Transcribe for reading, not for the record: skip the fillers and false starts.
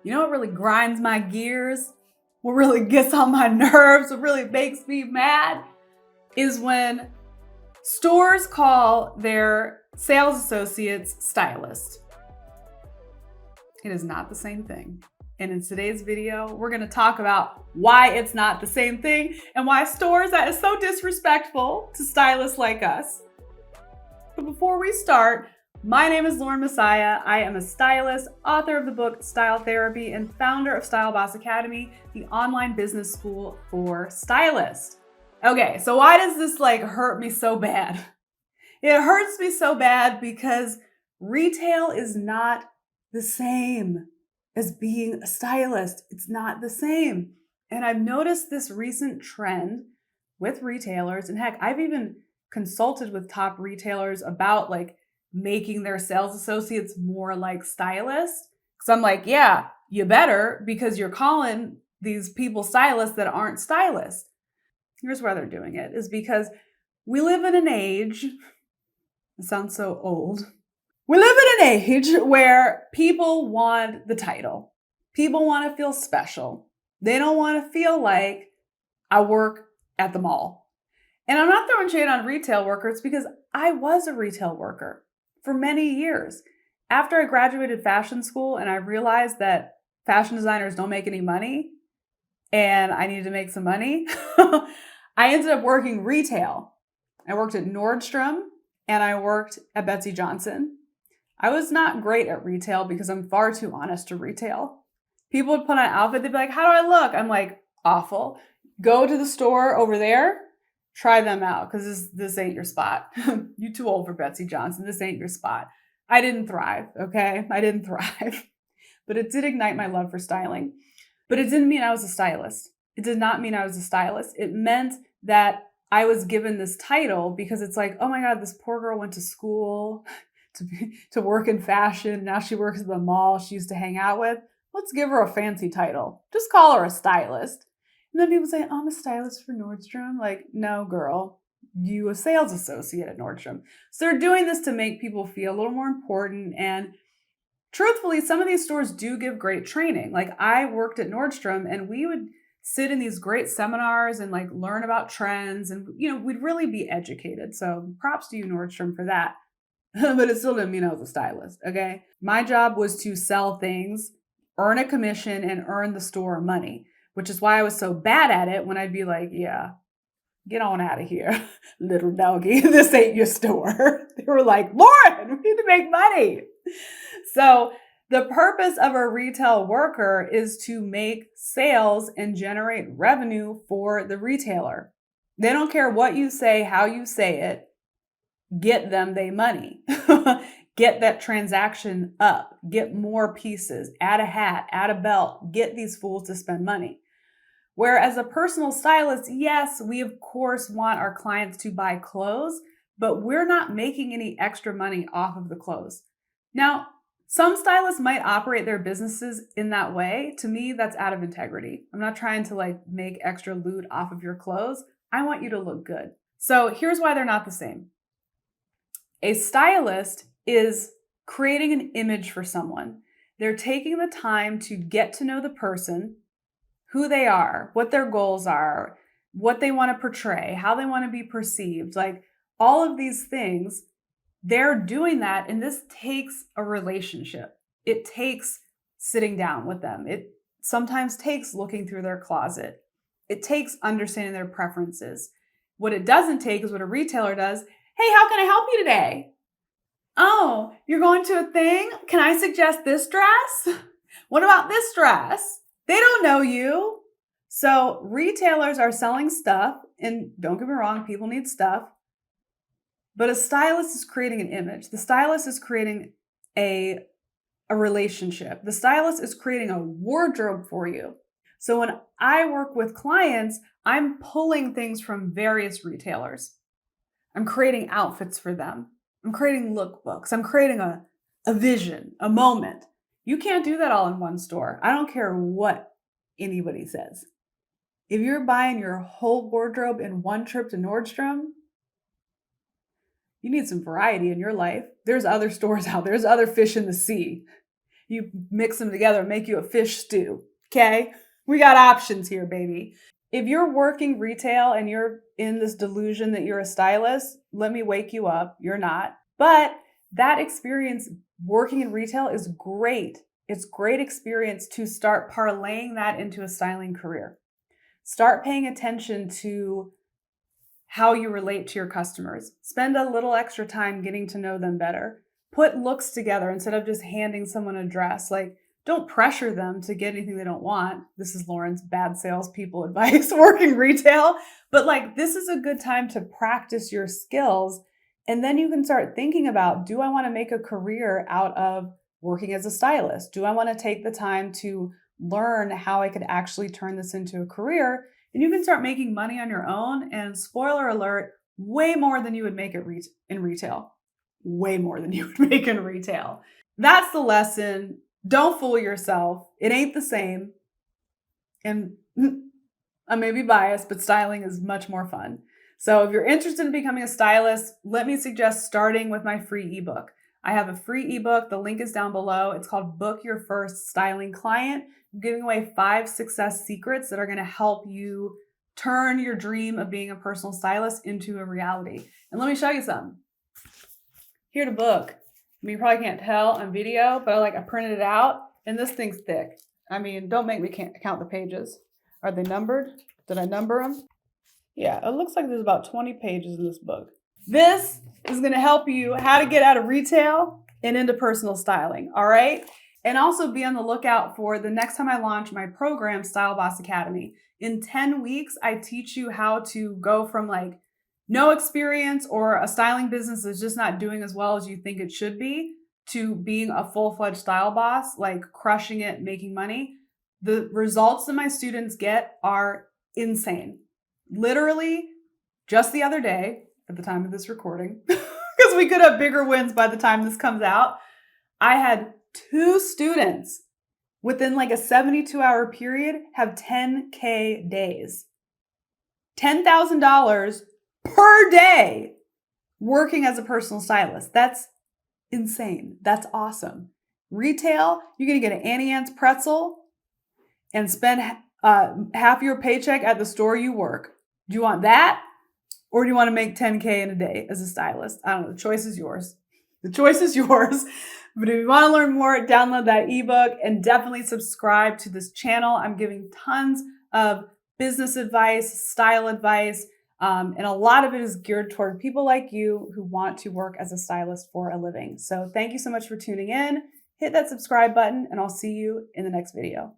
You know what really grinds my gears? What really gets on my nerves? What really makes me mad is when stores call their sales associates stylists. It is not the same thing. And in today's video, we're going to talk about why it's not the same thing and why stores that is so disrespectful to stylists like us. But before we start, my name is Lauren Messiah. I am a stylist, author of the book Style Therapy, and founder of Style Boss Academy, the online business school for stylists. Okay, so why does this hurt me so bad? It hurts me so bad because retail is not the same as being a stylist. It's not the same. And I've noticed this recent trend with retailers, and heck, I've even consulted with top retailers about making their sales associates more like stylists. Because I'm like, yeah, you better, because you're calling these people stylists that aren't stylists. Here's why they're doing it, is because we live in an age, it sounds so old. We live in an age where people want the title. People want to feel special. They don't want to feel like I work at the mall. And I'm not throwing shade on retail workers because I was a retail worker for many years. After I graduated fashion school and I realized that fashion designers don't make any money and I needed to make some money, I ended up working retail. I worked at Nordstrom and I worked at Betsy Johnson. I was not great at retail because I'm far too honest to retail. People would put on an outfit, they'd be like, how do I look? I'm like, awful. Go to the store over there, try them out, because this ain't your spot. You're too old for Betsy Johnson. This ain't your spot. I didn't thrive, okay? I didn't thrive. But it did ignite my love for styling. But it didn't mean I was a stylist. It did not mean I was a stylist. It meant that I was given this title because it's like, oh my God, this poor girl went to school to work in fashion. Now she works at the mall she used to hang out with. Let's give her a fancy title. Just call her a stylist. And then people say, I'm a stylist for Nordstrom. Like, no, girl, you a sales associate at Nordstrom. So they're doing this to make people feel a little more important. And truthfully, some of these stores do give great training. Like, I worked at Nordstrom and we would sit in these great seminars and learn about trends, and we'd really be educated. So props to you, Nordstrom, for that. But it still didn't mean I was a stylist, okay? My job was to sell things, earn a commission, and earn the store money, which is why I was so bad at it when I'd be like, yeah, get on out of here, little doggy. This ain't your store. They were like, Lauren, we need to make money. So the purpose of a retail worker is to make sales and generate revenue for the retailer. They don't care what you say, how you say it. Get them they money. Get that transaction up. Get more pieces. Add a hat. Add a belt. Get these fools to spend money. Whereas a personal stylist, yes, we of course want our clients to buy clothes, but we're not making any extra money off of the clothes. Now, some stylists might operate their businesses in that way. To me, that's out of integrity. I'm not trying to make extra loot off of your clothes. I want you to look good. So here's why they're not the same. A stylist is creating an image for someone. They're taking the time to get to know the person, who they are, what their goals are, what they want to portray, how they want to be perceived, all of these things. They're doing that, and this takes a relationship. It takes sitting down with them. It sometimes takes looking through their closet. It takes understanding their preferences. What it doesn't take is what a retailer does. Hey, how can I help you today? Oh, you're going to a thing? Can I suggest this dress? What about this dress? They don't know you. So retailers are selling stuff, and don't get me wrong, people need stuff. But a stylist is creating an image. The stylist is creating a relationship. The stylist is creating a wardrobe for you. So when I work with clients, I'm pulling things from various retailers. I'm creating outfits for them. I'm creating lookbooks. I'm creating a vision, a moment. You can't do that all in one store. I don't care what anybody says. If you're buying your whole wardrobe in one trip to Nordstrom, you need some variety in your life. There's other stores out there. There's other fish in the sea. You mix them together and make you a fish stew. Okay? We got options here, baby. If you're working retail and you're in this delusion that you're a stylist, let me wake you up. You're not. But that experience working in retail is great. It's great experience to start parlaying that into a styling career. Start paying attention to how you relate to your customers. Spend a little extra time getting to know them better. Put looks together instead of just handing someone a dress. Like, don't pressure them to get anything they don't want. This is Lauren's bad salespeople advice working retail. But like, this is a good time to practice your skills. And then you can start thinking about, do I want to make a career out of working as a stylist? Do I want to take the time to learn how I could actually turn this into a career? And you can start making money on your own. And spoiler alert, way more than you would make in retail. Way more than you would make in retail. That's the lesson. Don't fool yourself. It ain't the same. And I may be biased, but styling is much more fun. So if you're interested in becoming a stylist, let me suggest starting with my free ebook. I have a free ebook. The link is down below. It's called Book Your First Styling Client. I'm giving away 5 success secrets that are going to help you turn your dream of being a personal stylist into a reality. And let me show you some. Here to book. I mean, you probably can't tell on video, but I printed it out, and this thing's thick. I mean, don't make me count the pages. Are they numbered? Did I number them? Yeah, it looks like there's about 20 pages in this book. This is going to help you how to get out of retail and into personal styling, all right? And also be on the lookout for the next time I launch my program, Style Boss Academy. In 10 weeks, I teach you how to go from like no experience or a styling business is just not doing as well as you think it should be to being a full-fledged style boss, like crushing it, making money. The results that my students get are insane. Literally, just the other day, at the time of this recording, because we could have bigger wins by the time this comes out, I had 2 students within like a 72-hour period have 10K days. $10,000 per day working as a personal stylist. That's insane. That's awesome. Retail, you're going to get an Annie Ann's pretzel and spend half your paycheck at the store you work. Do you want that? Or do you want to make 10K in a day as a stylist? I don't know. The choice is yours. The choice is yours. But if you want to learn more, download that ebook and definitely subscribe to this channel. I'm giving tons of business advice, style advice, and a lot of it is geared toward people like you who want to work as a stylist for a living. So thank you so much for tuning in. Hit that subscribe button, and I'll see you in the next video.